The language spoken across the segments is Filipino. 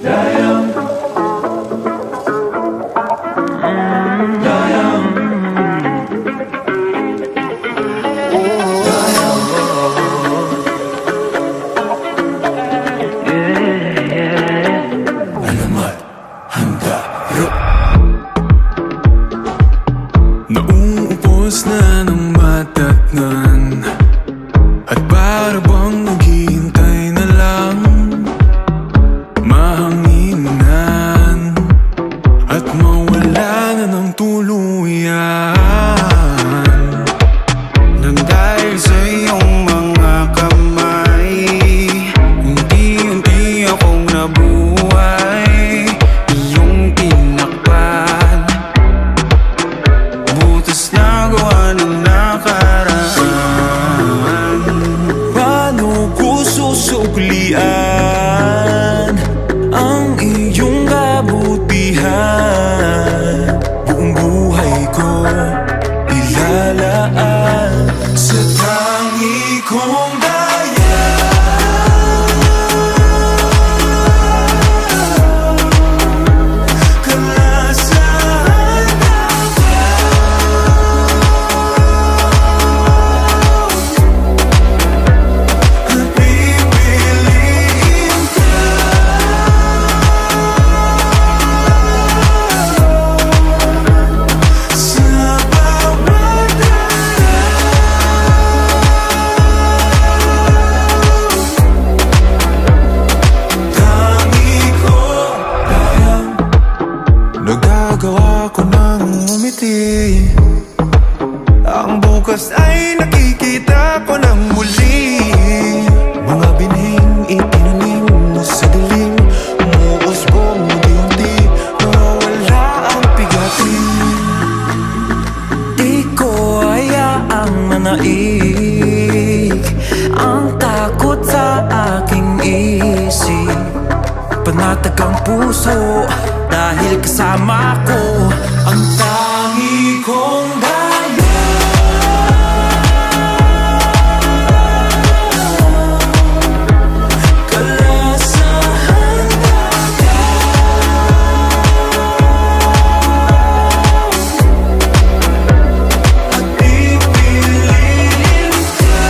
Nauubos na ng matatnan at para bang naghihintay na lang mahanginan at mawala na ng tuluyan. Nang dahil sa iyong mga kamay, unti-unti akong nabuhay. Iyong tinakpan, butas na gawa ng nakaraan. Paano ko susuklian ang iyong kabutihan? Buong buhay ko ilalaan sa tangi kong daya. Kalasahan at pipiliin ka sa bawat tangi ko kaya. Nagagawa ko ng umiti, ang bukas ay nakikita ko ng muli. Mga binhing itinanim sa dilim, umuusbong unti-unti, nawawala ang pigatin. Di ko hayaang manaig ang takot sa aking isip. Panatag ang puso dahil kasama ko ang tangi kong daya. Kalasahan at pipiliin ka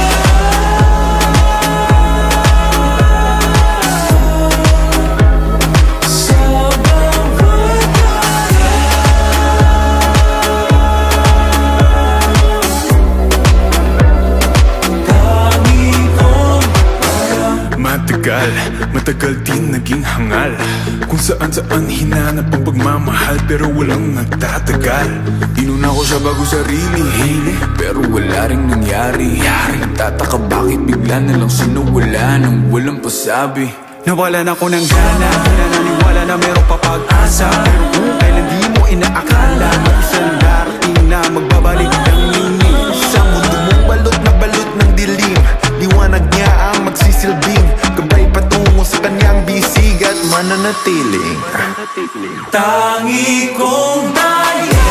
sa bawat tangi kong daya. Matagal din naging hangal, kung saan hinanap ang pagmamahal, pero walang nagtatagal. Inuna ko siya bago sarili, pero wala ring nangyari. Nagtataka bakit bigla na lang sinawala nang walang pasabi. Nawalan ako ng gana, nananiwala na meron pa pag-asa, pero kung kailan di mo inaakala, isang darating na magbabalik ang linis. Sa mundo mong balot ng dilim, liwanag niya ang magsisilbing gabay patungo sa kanyang bisig at mananatiling tangi kong daya.